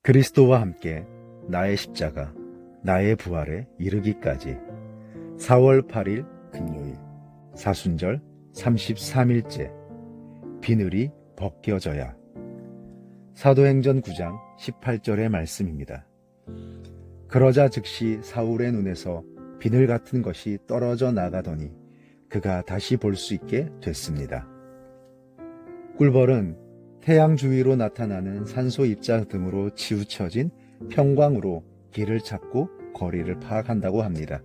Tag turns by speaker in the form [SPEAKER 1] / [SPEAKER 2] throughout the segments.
[SPEAKER 1] 그리스도와 함께 나의 십자가, 나의 부활에 이르기까지 4월 8일 금요일 사순절 33일째 비늘이 벗겨져야 사도행전 9장 18절의 말씀입니다. 그러자 즉시 사울의 눈에서 비늘 같은 것이 떨어져 나가더니 그가 다시 볼 수 있게 됐습니다. 꿀벌은 태양 주위로 나타나는 산소 입자 등으로 치우쳐진 평광으로 길을 찾고 거리를 파악한다고 합니다.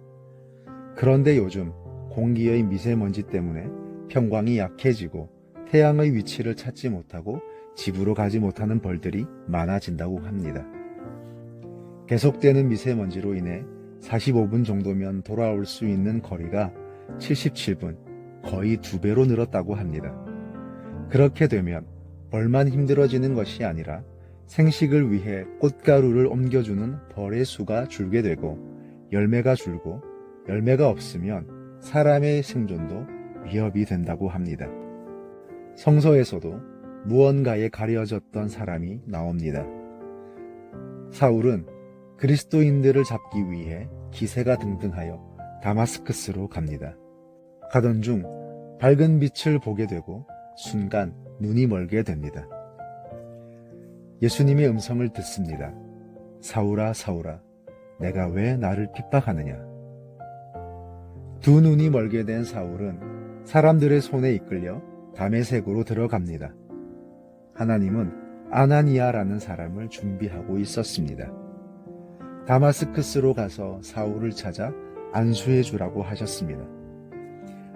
[SPEAKER 1] 그런데 요즘 공기의 미세먼지 때문에 평광이 약해지고 태양의 위치를 찾지 못하고 집으로 가지 못하는 벌들이 많아진다고 합니다. 계속되는 미세먼지로 인해 45분 정도면 돌아올 수 있는 거리가 77분, 거의 2배로 늘었다고 합니다. 그렇게 되면 벌만 힘들어지는 것이 아니라 생식을 위해 꽃가루를 옮겨주는 벌의 수가 줄게 되고 열매가 줄고 열매가 없으면 사람의 생존도 위협이 된다고 합니다. 성서에서도 무언가에 가려졌던 사람이 나옵니다. 사울은 그리스도인들을 잡기 위해 기세가 등등하여 다마스커스로 갑니다. 가던 중 밝은 빛을 보게 되고 순간 눈이 멀게 됩니다. 예수님의 음성을 듣습니다. 사울아, 사울아, 내가 왜 나를 핍박하느냐? 두 눈이 멀게 된 사울은 사람들의 손에 이끌려 다메섹으로 들어갑니다. 하나님은 아나니아라는 사람을 준비하고 있었습니다. 다마스커스로 가서 사울을 찾아 안수해 주라고 하셨습니다.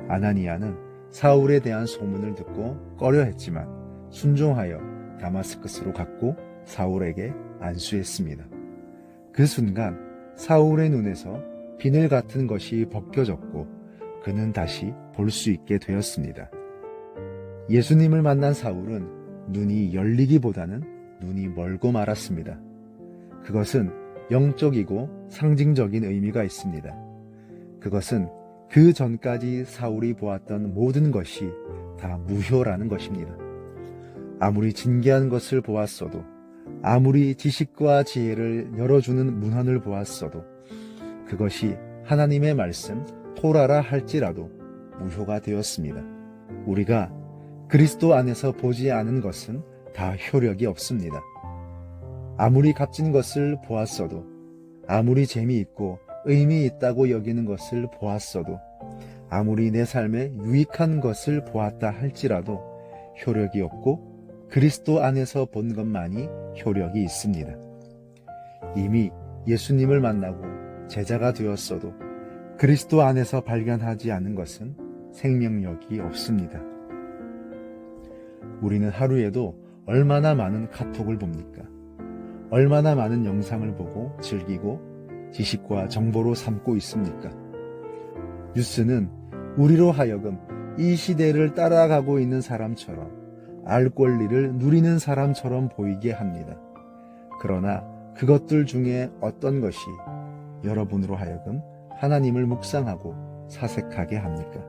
[SPEAKER 1] 아나니아는 사울에 대한 소문을 듣고 꺼려했지만 순종하여 다마스커스로 갔고 사울에게 안수했습니다. 그 순간 사울의 눈에서 비늘 같은 것이 벗겨졌고 그는 다시 볼 수 있게 되었습니다. 예수님을 만난 사울은 눈이 열리기보다는 눈이 멀고 말았습니다. 그것은 영적이고 상징적인 의미가 있습니다. 그것은 그 전까지 사울이 보았던 모든 것이 다 무효라는 것입니다. 아무리 진귀한 것을 보았어도, 아무리 지식과 지혜를 열어주는 문헌을 보았어도, 그것이 하나님의 말씀, 토라라 할지라도 무효가 되었습니다. 우리가 그리스도 안에서 보지 않은 것은 다 효력이 없습니다. 아무리 값진 것을 보았어도, 아무리 재미있고 의미 있다고 여기는 것을 보았어도, 아무리 내 삶에 유익한 것을 보았다 할지라도 효력이 없고 그리스도 안에서 본 것만이 효력이 있습니다. 이미 예수님을 만나고 제자가 되었어도 그리스도 안에서 발견하지 않은 것은 생명력이 없습니다. 우리는 하루에도 얼마나 많은 카톡을 봅니까? 얼마나 많은 영상을 보고 즐기고 지식과 정보로 삼고 있습니까? 뉴스는 우리로 하여금 이 시대를 따라가고 있는 사람처럼 알 권리를 누리는 사람처럼 보이게 합니다. 그러나 그것들 중에 어떤 것이 여러분으로 하여금 하나님을 묵상하고 사색하게 합니까?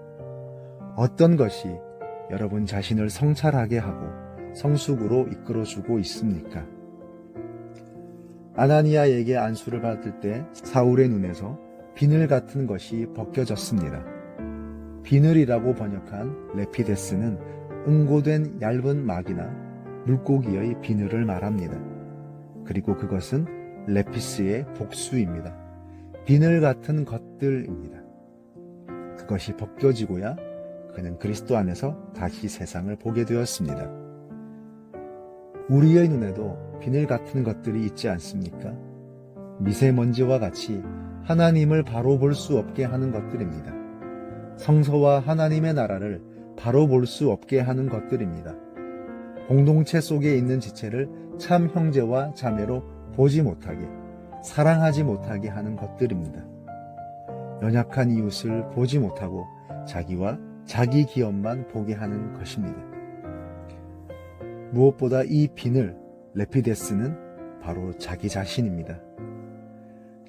[SPEAKER 1] 어떤 것이 여러분 자신을 성찰하게 하고 성숙으로 이끌어주고 있습니까? 아나니아에게 안수를 받을 때 사울의 눈에서 비늘 같은 것이 벗겨졌습니다. 비늘이라고 번역한 레피데스는 응고된 얇은 막이나 물고기의 비늘을 말합니다. 그리고 그것은 레피스의 복수입니다. 비늘 같은 것들입니다. 그것이 벗겨지고야 그는 그리스도 안에서 다시 세상을 보게 되었습니다. 우리의 눈에도 비늘 같은 것들이 있지 않습니까? 미세먼지와 같이 하나님을 바로 볼 수 없게 하는 것들입니다. 성서와 하나님의 나라를 바로 볼 수 없게 하는 것들입니다. 공동체 속에 있는 지체를 참 형제와 자매로 보지 못하게, 사랑하지 못하게 하는 것들입니다. 연약한 이웃을 보지 못하고 자기와 자기 기업만 보게 하는 것입니다. 무엇보다 이 비늘, 레피데스는 바로 자기 자신입니다.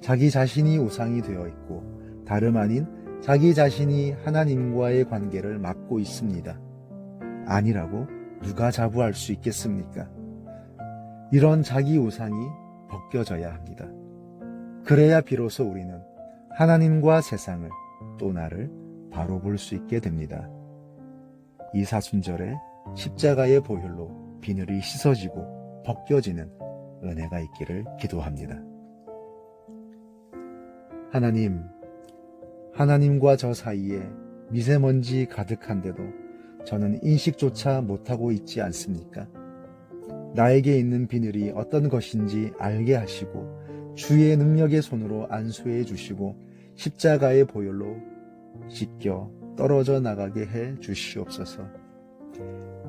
[SPEAKER 1] 자기 자신이 우상이 되어 있고 다름 아닌 자기 자신이 하나님과의 관계를 막고 있습니다. 아니라고 누가 자부할 수 있겠습니까? 이런 자기 우상이 벗겨져야 합니다. 그래야 비로소 우리는 하나님과 세상을 또 나를 바로 볼 수 있게 됩니다. 이 사순절에 십자가의 보혈로 비늘이 씻어지고 벗겨지는 은혜가 있기를 기도합니다. 하나님과 저 사이에 미세먼지 가득한데도 저는 인식조차 못하고 있지 않습니까? 나에게 있는 비늘이 어떤 것인지 알게 하시고 주의 능력의 손으로 안수해 주시고 십자가의 보혈로 씻겨 떨어져 나가게 해 주시옵소서.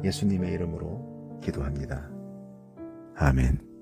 [SPEAKER 1] 예수님의 이름으로 기도합니다. 아멘.